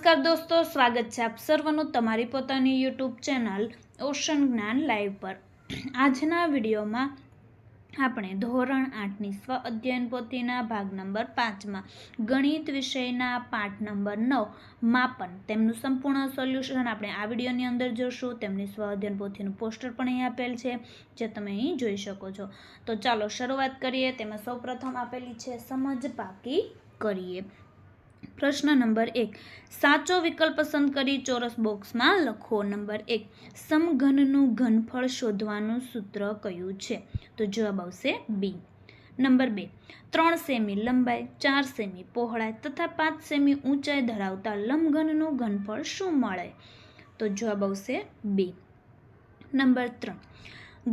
નમસ્કાર દોસ્તો, સ્વાગત છે આપ સર્વનું તમારી પોતાની યુટ્યુબ ચેનલ ઓશન જ્ઞાન લાઈવ પર। આજના વિડીયોમાં આપણે ધોરણ 8ની સ્વ અધ્યયન પોથીના ભાગ નંબર 5માં ગણિત વિષયના પાઠ નંબર 9 માપન તેમનું સંપૂર્ણ સોલ્યુશન આપણે આ વિડીયોની અંદર જોશું। તેમની સ્વ અધ્યયન પોથીનું પોસ્ટર પણ અહીં આપેલ છે, જે તમે અહીં જોઈ શકો છો। તો ચાલો શરૂઆત કરીએ। તેમાં સૌપ્રથમ આપેલી છે સમજ પાકી કરીએ। પ્રશ્ન નંબર 1, સાચો વિકલ્પ પસંદ કરી ચોરસ બોક્સમાં લખો। નંબર 1, સમઘનનું ઘનફળ શોધવાનું સૂત્ર કયું છે? તો જવાબ આવશે બી। નંબર 2, 3 સેમી લંબાઈ, 4 સેમી પહોળાઈ તથા 5 સેમી ઊંચાઈ ધરાવતા લંબઘનનું ઘનફળ શું મળે? તો જવાબ આવશે બી। નંબર 3,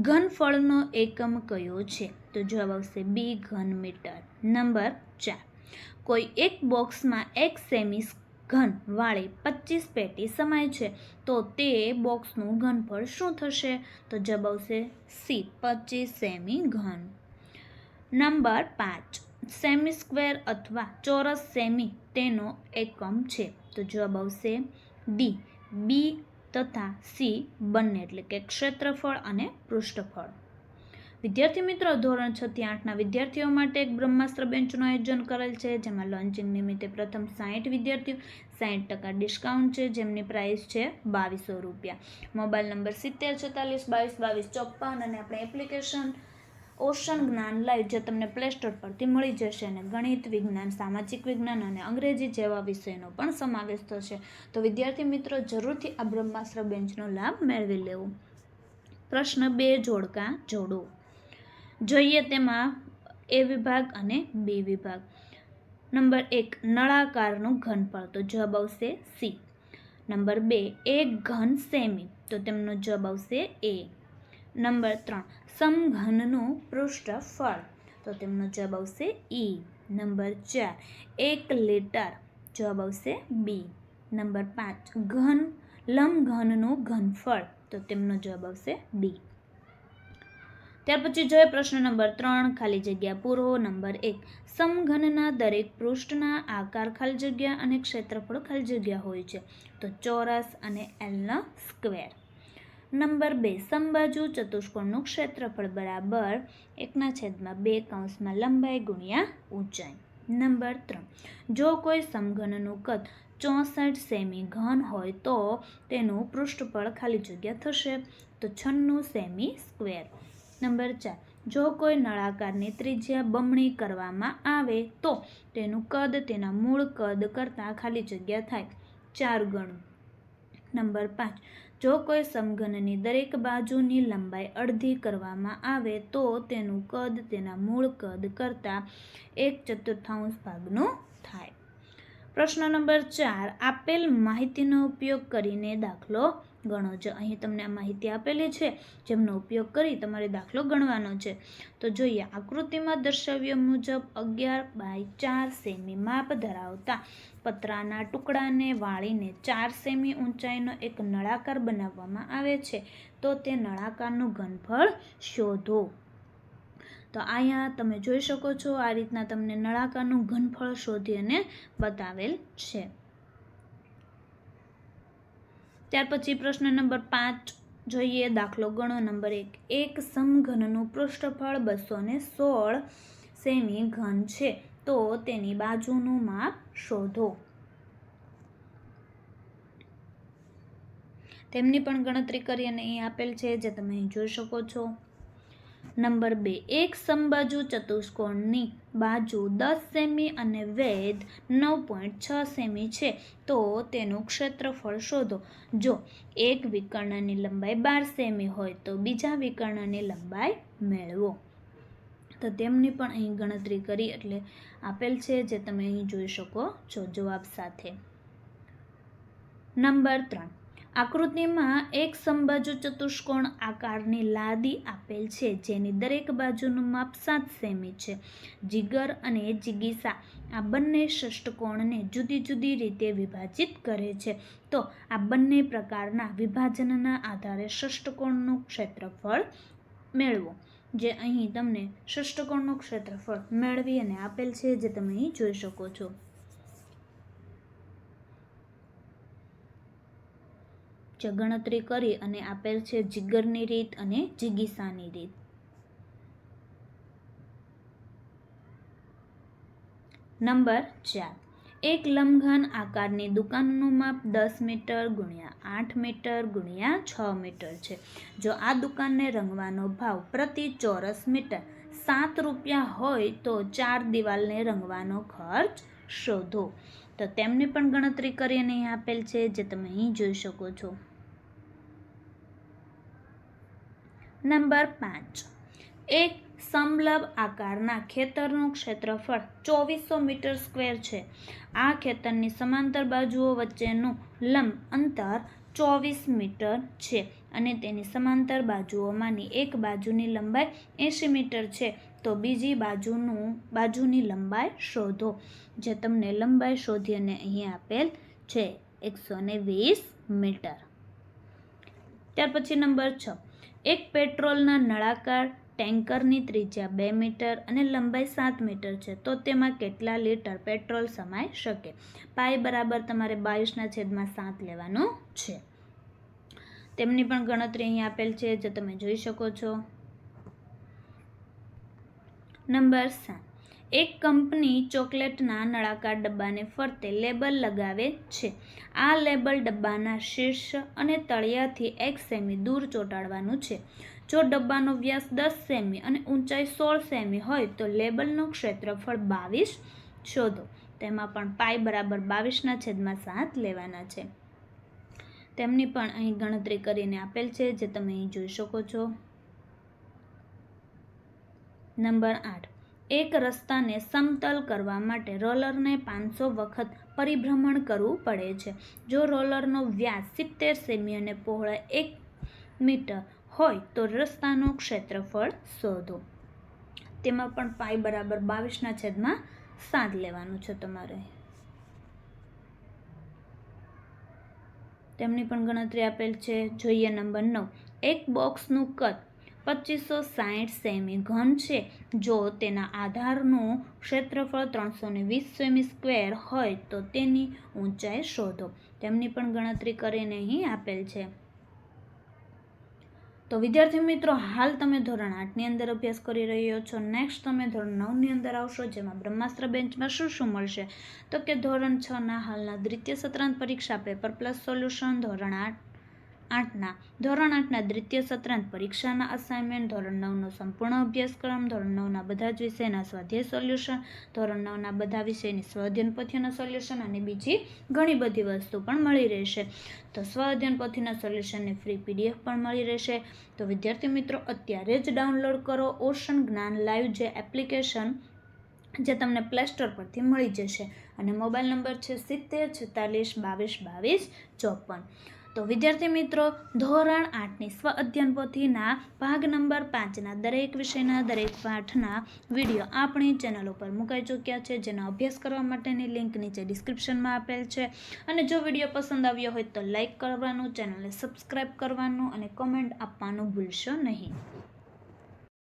ઘનફળનો એકમ કયો છે? તો જવાબ આવશે બી, ઘન મીટર। નંબર 4, કોઈ એક બોક્સમાં 1 સેમી ઘન વાળી 25 પેટી સમાય છે, તો તે બોક્સનું ઘનફળ શું થશે? તો જવાબ આવશે સી, 25 સેમી ઘન। નંબર 5, સેમી સ્ક્વેર અથવા ચોરસ સેમી તેનો એકમ છે, તો જવાબ આવશે ડી, બી તથા સી બંને, એટલે કે ક્ષેત્રફળ અને પૃષ્ઠફળ। વિદ્યાર્થી મિત્રો, ધોરણ 6 થી 8ના વિદ્યાર્થીઓ માટે એક બ્રહ્માસ્ત્ર બેન્ચનું આયોજન કરેલ છે, જેમાં લોન્ચિંગ નિમિત્તે પ્રથમ 60 વિદ્યાર્થીઓ 60% ડિસ્કાઉન્ટ છે, જેમની પ્રાઇસ છે 2200 રૂપિયા। મોબાઈલ નંબર 7042222254 અને આપણે એપ્લિકેશન ઓશન જ્ઞાન લાઈવ જે તમને પ્લે સ્ટોર પરથી મળી જશે, અને ગણિત, વિજ્ઞાન, સામાજિક વિજ્ઞાન અને અંગ્રેજી જેવા વિષયનો પણ સમાવેશ થશે। તો વિદ્યાર્થી મિત્રો, જરૂરથી આ બ્રહ્માસ્ત્ર બેન્ચનો લાભ મેળવી લેવો। પ્રશ્ન 2, જોડકા જોડો। જોઈએ તેમાં એ વિભાગ અને બી વિભાગ। નંબર 1, નળાકારનું ઘનફળ, તો જવાબ આવશે સી। નંબર 2, 1 ઘન સેમી, તો તેમનો જવાબ આવશે એ। નંબર 3, સમઘનનું પૃષ્ઠફળ, તો તેમનો જવાબ આવશે ઈ। નંબર 4, 1 લીટર, જવાબ આવશે બી। નંબર 5, લંબઘનનું ઘનફળ, તો તેમનો જવાબ આવશે ડી। ત્યાર પછી જોઈએ પ્રશ્ન નંબર 3, ખાલી જગ્યા પૂરો। નંબર 1, સમઘનના દરેક પૃષ્ઠના આકાર ખાલી જગ્યા અને ક્ષેત્રફળ ખાલી જગ્યા હોય છે, તો ચોરસ અને એલનો સ્ક્વેર। નંબર 2, સમબાજુ ચતુષ્કોણનું ક્ષેત્રફળ બરાબર 1/2 લંબાઈ ગુણ્યા ઊંચાઈ। નંબર 3, જો કોઈ સમઘનનું કદ 64 સેમી ઘન હોય તો તેનું પૃષ્ઠફળ ખાલી જગ્યા થશે, તો 96 સેમી સ્ક્વેર। નંબર 4, જો કોઈ નળાકારની ત્રિજ્યા બમણી કરવામાં આવે તો તેનું કદ તેના મૂળ કદ કરતાં ખાલી જગ્યા થાય 4 ગણું। નંબર 5, જો કોઈ સમઘનની દરેક બાજુની લંબાઈ અડધી કરવામાં આવે તો તેનું કદ તેના મૂળ કદ કરતાં 1/4 ભાગનું થાય। પ્રશ્ન નંબર 4, આપેલ માહિતીનો ઉપયોગ કરીને દાખલો ગણો। જો અહીં તમને આ માહિતી આપેલી છે, જેમનો ઉપયોગ કરી તમારે દાખલો ગણવાનો છે। તો જોઈએ, આકૃતિમાં દર્શાવ્યા મુજબ 11/4 સેમી માપ ધરાવતા પતરાના ટુકડાને વાળીને 4 સેમી ઊંચાઈનો એક નળાકાર બનાવવામાં આવે છે, તો તે નળાકારનું ઘનફળ શોધો। તો અહીંયા તમે જોઈ શકો છો, આ રીતના તમને નળાકારનું ઘનફળ શોધી અને બતાવેલ છે। ત્યાર પછી પ્રશ્ન નંબર 5 જોઈએ, દાખલો ગણો। નંબર 1, એક સમઘનનું પૃષ્ઠફળ 216 સેમી ઘન છે, તો તેની બાજુનું માપ શોધો। તેમની પણ ગણતરી કરી અને અહીં આપેલ છે, જે તમે અહીં જોઈ શકો છો। નંબર 2, એક સમબાજુ ચતુષ્કોણની બાજુ 10 સેમી અને વેધ 9.6 સેમી છે, તો તેનું ક્ષેત્રફળ શોધો। જો એક વિકર્ણની લંબાઈ 12 સેમી હોય તો બીજા વિકર્ણની લંબાઈ મેળવો। તો તેમની પણ અહીં ગણતરી કરી એટલે આપેલ છે, જે તમે અહીં જોઈ શકો છો જવાબ સાથે। નંબર 3, આકૃતિમાં એક સમબાજુ ચતુષ્કોણ આકારની લાદી આપેલ છે, જેની દરેક બાજુનું માપ 7 સેમી છે। જીગર અને જિગીસા આ બંને ષષ્ઠકોણને જુદી જુદી રીતે વિભાજિત કરે છે, તો આ બંને પ્રકારના વિભાજનના આધારે ષષ્ઠકોણનું ક્ષેત્રફળ મેળવો। જે અહીં તમને ષષ્ઠકોણનું ક્ષેત્રફળ મેળવી અને આપેલ છે, જે તમે અહીં જોઈ શકો છો। જે ગણતરી કરી અને આપેલ છે જીગરની રીત અને જિગીસાની રીત. નંબર 4. એક લંબઘન આકારની દુકાનનું માપ 10 મીટર × 8 મીટર × 6 મીટર છે. જો આ દુકાનને રંગવાનો ભાવ પ્રતિ ચોરસ મીટર 7 રૂપિયા હોય તો 4 દિવાલને રંગવાનો ખર્ચ શોધો. તો તેમની પણ ગણતરી કરીને અહીં આપેલ છે, જે તમે અહીં જોઈ શકો છો. નંબર 5. એક સમલંબ આકારના ખેતરનું ક્ષેત્રફળ 2400 મીટર સ્ક્વેર છે. આ ખેતરની સમાંતર બાજુઓ વચ્ચેનું લંબ અંતર 24 મીટર છે અને તેની સમાંતર બાજુઓમાંની એક બાજુની લંબાઈ 80 મીટર છે. તો બીજી બાજુની લંબાઈ શોધો. જે તમને લંબાઈ શોધી અને અહીં આપેલ છે 120 મીટર. ત્યાર પછી નંબર 6. એક પેટ્રોલના નળાકાર ટેન્કરની ત્રિજ્યા 2 મીટર અને લંબાઈ 7 મીટર છે. તો તેમાં કેટલા લીટર પેટ્રોલ સમાઈ શકે? પાઈ બરાબર તમારે 22/7 લેવાનું છે. તેમની પણ ગણતરી અહીં આપેલ છે, જે તમે જોઈ શકો છો. નંબર 7. એક કંપની ચોકલેટના નળાકાર ડબ્બાને ફરતે લેબલ લગાવે છે. આ લેબલ ડબ્બાના શીર્ષ અને તળિયાથી 1 સેમી દૂર ચોંટાડવાનું છે. જો ડબ્બાનો વ્યાસ 10 સેમી અને ઊંચાઈ 16 સેમી હોય તો લેબલનું ક્ષેત્રફળ 22 શોધો. તેમાં પણ પાઈ બરાબર 22/7 લેવાના છે. તેમની પણ અહીં ગણતરી કરીને આપેલ છે, જે તમે અહીં જોઈ શકો છો. નંબર 8. એક રસ્તાને સમતલ કરવા માટે રોલરને 500 વખત પરિભ્રમણ કરવું પડે છે. જો રોલરનો વ્યાસ 70 સેમી અને પહોળાઈ 1 મીટર હોય તો રસ્તાનું ક્ષેત્રફળ શોધો. તેમાં પણ પાઈ બરાબર 22/7 લેવાનું છે તમારે. તેમની પણ ગણતરી આપેલ છે. જોઈએ નંબર 9. એક બોક્સનું કદ 2560 સેમી ઘન છે. જો તેના આધારનું ક્ષેત્રફળ 320 સેમી સ્ક્વેર હોય તો તેની ઊંચાઈ શોધો. તેમની પણ ગણતરી કરીને અહીં આપેલ છે. તો વિદ્યાર્થી મિત્રો, હાલ તમે ધોરણ 8ની અંદર અભ્યાસ કરી રહ્યો છો. નેક્સ્ટ તમે ધોરણ 9ની અંદર આવશો, જેમાં બ્રહ્માસ્ત્ર બેન્ચમાં શું મળશે? તો કે ધોરણ 6ના હાલના દ્વિતીય સત્રાંત પરીક્ષા પેપર પ્લસ સોલ્યુશન, ધોરણ 8ના દ્વિતીય સત્રાંત પરીક્ષાના અસાઇનમેન્ટ, ધોરણ 9નો સંપૂર્ણ અભ્યાસક્રમ, ધોરણ 9ના બધા જ વિષયના સ્વાધ્યાય સોલ્યુશન, ધોરણ 9ના બધા વિષયની સ્વઅધ્યયન પોથીના સોલ્યુશન અને બીજી ઘણી બધી વસ્તુ પણ મળી રહેશે. તો સ્વઅધ્યયન પોથીના સોલ્યુશનની ફ્રી PDF પણ મળી રહેશે. તો વિદ્યાર્થી મિત્રો, અત્યારે જ ડાઉનલોડ કરો ઓશન જ્ઞાન લાઈવ જે એપ્લિકેશન, જે તમને પ્લે સ્ટોર પરથી મળી જશે અને મોબાઈલ નંબર છે 7046222254. તો વિદ્યાર્થી મિત્રો, ધોરણ 8ની સ્વ અધ્યયન પોથીના ભાગ નંબર 5ના દરેક વિષયના દરેક પાઠના વિડીયો આપણી ચેનલ ઉપર મુકાઈ ચૂક્યા છે, જેનો અભ્યાસ કરવા માટેની લિંક નીચે ડિસ્ક્રિપ્શનમાં આપેલ છે. અને જો વિડીયો પસંદ આવ્યો હોય તો લાઈક કરવાનું, ચેનલને સબસ્ક્રાઈબ કરવાનું અને કોમેન્ટ આપવાનું ભૂલશો નહીં.